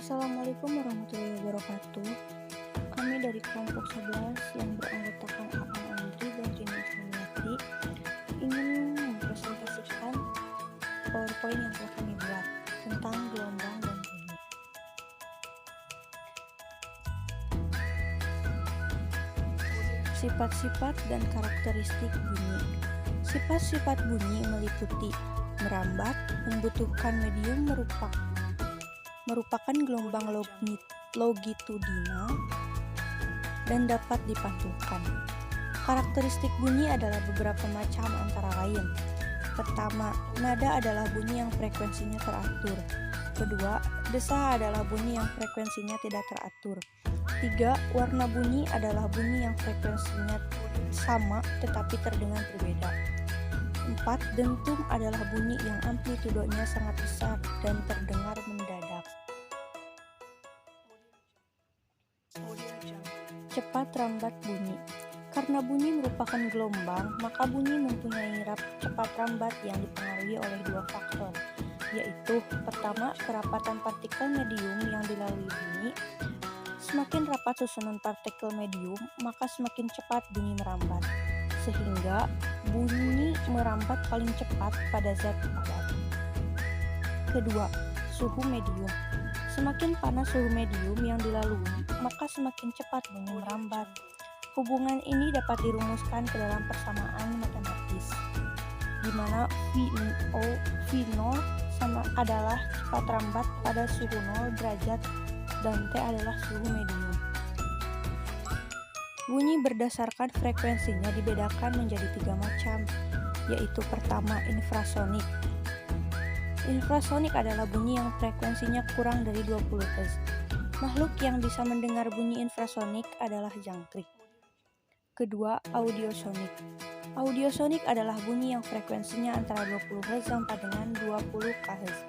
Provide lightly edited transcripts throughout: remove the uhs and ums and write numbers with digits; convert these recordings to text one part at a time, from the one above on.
Assalamualaikum warahmatullahi wabarakatuh. Kami dari kelompok 11 yang beranggotakan Aang Andri dan Rina Sumiati ingin mempresentasikan PowerPoint yang telah kami buat tentang gelombang dan bunyi. Sifat-sifat dan karakteristik bunyi. Sifat-sifat bunyi meliputi merambat, membutuhkan medium merupakan gelombang longitudinal dan dapat dipantulkan. Karakteristik bunyi adalah beberapa macam antara lain. Pertama, nada adalah bunyi yang frekuensinya teratur. Kedua, desah adalah bunyi yang frekuensinya tidak teratur. Tiga, warna bunyi adalah bunyi yang frekuensinya sama tetapi terdengar berbeda. 4. Dentum adalah bunyi yang amplitudonya sangat besar dan terdengar mendadak. Cepat rambat bunyi. Karena bunyi merupakan gelombang, maka bunyi mempunyai cepat rambat yang dipengaruhi oleh dua faktor, yaitu pertama, kerapatan partikel medium yang dilalui bunyi. Semakin rapat susunan partikel medium, maka semakin cepat bunyi merambat, sehingga bunyi merambat paling cepat pada zat padat. Kedua, suhu medium. Semakin panas suhu medium yang dilalui, maka semakin cepat bunyi merambat. Hubungan ini dapat dirumuskan ke dalam persamaan matematis, di mana V0 adalah cepat rambat pada suhu 0 derajat dan T adalah suhu medium. Bunyi berdasarkan frekuensinya dibedakan menjadi 3 macam, yaitu pertama, infrasonik. Infrasonik adalah bunyi yang frekuensinya kurang dari 20 Hz. Makhluk yang bisa mendengar bunyi infrasonik adalah jangkrik. Kedua, audiosonik. Audiosonik adalah bunyi yang frekuensinya antara 20 Hz sampai dengan 20 kHz,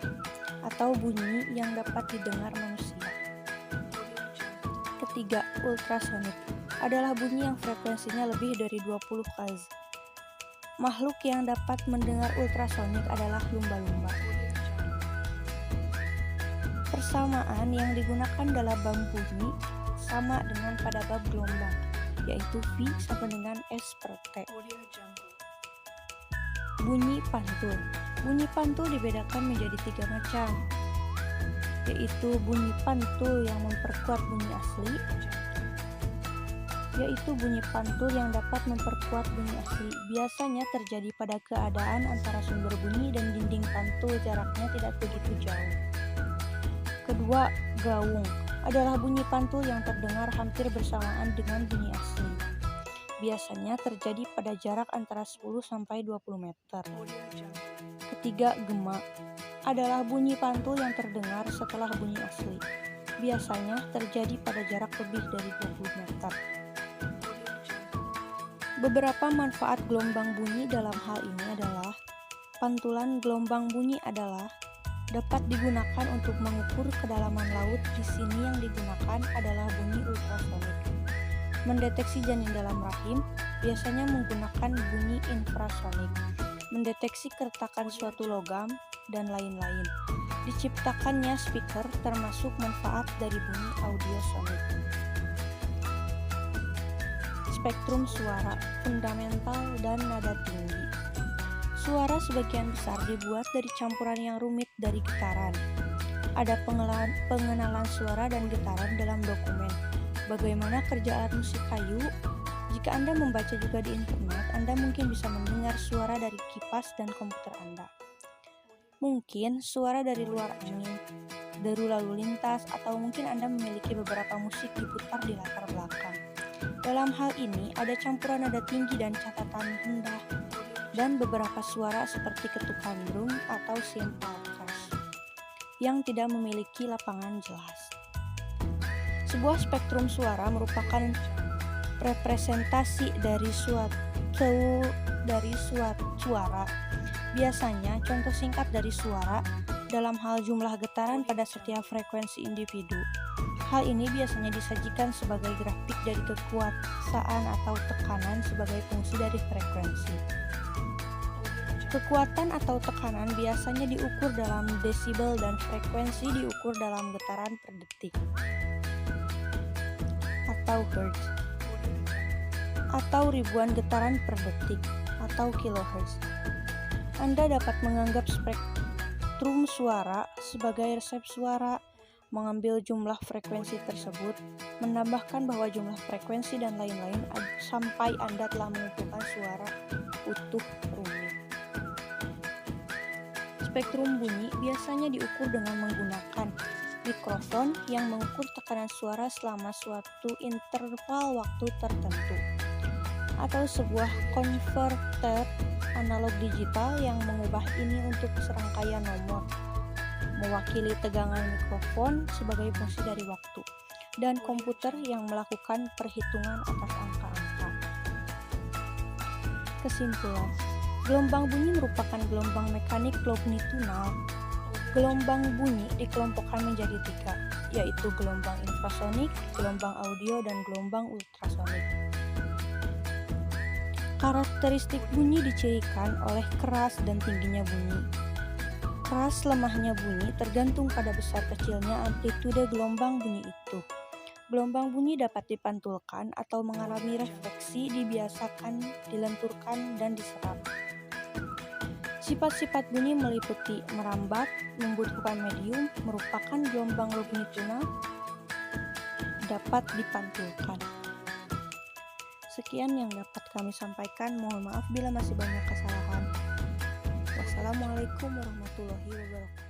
atau bunyi yang dapat didengar manusia. Ketiga, ultrasonik adalah bunyi yang frekuensinya lebih dari 20 Hz. Makhluk yang dapat mendengar ultrasonik adalah lumba-lumba. Persamaan yang digunakan dalam bab bunyi sama dengan pada bab gelombang, yaitu V sama dengan S per T. Bunyi pantul. Bunyi pantul dibedakan menjadi 3 macam, yaitu bunyi pantul yang memperkuat bunyi asli, yaitu bunyi pantul yang dapat memperkuat bunyi asli. Biasanya terjadi pada keadaan antara sumber bunyi dan dinding pantul jaraknya tidak begitu jauh. Kedua, gaung adalah bunyi pantul yang terdengar hampir bersamaan dengan bunyi asli. Biasanya terjadi pada jarak antara 10 sampai 20 meter. Ketiga, gema adalah bunyi pantul yang terdengar setelah bunyi asli. Biasanya terjadi pada jarak lebih dari 20 meter. Beberapa manfaat gelombang bunyi dalam hal ini adalah pantulan gelombang bunyi adalah dapat digunakan untuk mengukur kedalaman laut. Di sini yang digunakan adalah bunyi ultrasonik. Mendeteksi janin dalam rahim biasanya menggunakan bunyi infrasonik. Mendeteksi keretakan suatu logam dan lain-lain. Diciptakannya speaker termasuk manfaat dari bunyi audiosonik. Spektrum suara, fundamental dan nada tinggi. Suara sebagian besar dibuat dari campuran yang rumit dari getaran. Ada pengenalan suara dan getaran dalam dokumen Bagaimana Kerja Alat Musik Kayu. Jika Anda membaca juga di internet, Anda mungkin bisa mendengar suara dari kipas dan komputer Anda. Mungkin suara dari luar angin, deru lalu lintas, atau mungkin Anda memiliki beberapa musik diputar di latar belakang. Dalam hal ini, ada campuran nada tinggi dan catatan rendah, dan beberapa suara seperti ketukan drum atau simple crash yang tidak memiliki lapangan jelas. Sebuah spektrum suara merupakan representasi dari suatu suara. Biasanya contoh singkat dari suara dalam hal jumlah getaran pada setiap frekuensi individu. Hal ini biasanya disajikan sebagai grafik dari kekuasaan atau tekanan sebagai fungsi dari frekuensi. Kekuatan atau tekanan biasanya diukur dalam desibel dan frekuensi diukur dalam getaran per detik atau hertz, atau ribuan getaran per detik atau kilohertz. Anda dapat menganggap spektrum suara sebagai resep suara, mengambil jumlah frekuensi tersebut, menambahkan bahwa jumlah frekuensi dan lain-lain sampai Anda telah mengumpulkan suara utuh rumit. Spektrum bunyi biasanya diukur dengan menggunakan mikrofon yang mengukur tekanan suara selama suatu interval waktu tertentu, atau sebuah konverter analog digital yang mengubah ini untuk serangkaian nomor, mewakili tegangan mikrofon sebagai fungsi dari waktu, dan komputer yang melakukan perhitungan atas angka-angka. Kesimpulan, gelombang bunyi merupakan gelombang mekanik longitudinal. Gelombang bunyi dikelompokkan menjadi 3, yaitu gelombang infrasonik, gelombang audio, dan gelombang ultrasonik. Karakteristik bunyi dicirikan oleh keras dan tingginya bunyi. Keras lemahnya bunyi tergantung pada besar kecilnya amplitude gelombang bunyi itu. Gelombang bunyi dapat dipantulkan atau mengalami refleksi, dibiasakan, dilenturkan, dan diserap. Sifat-sifat bunyi meliputi merambat, membutuhkan medium, merupakan gelombang longitudinal, dapat dipantulkan. Sekian yang dapat kami sampaikan. Mohon maaf bila masih banyak kesalahan. Wassalamualaikum warahmatullahi wabarakatuh.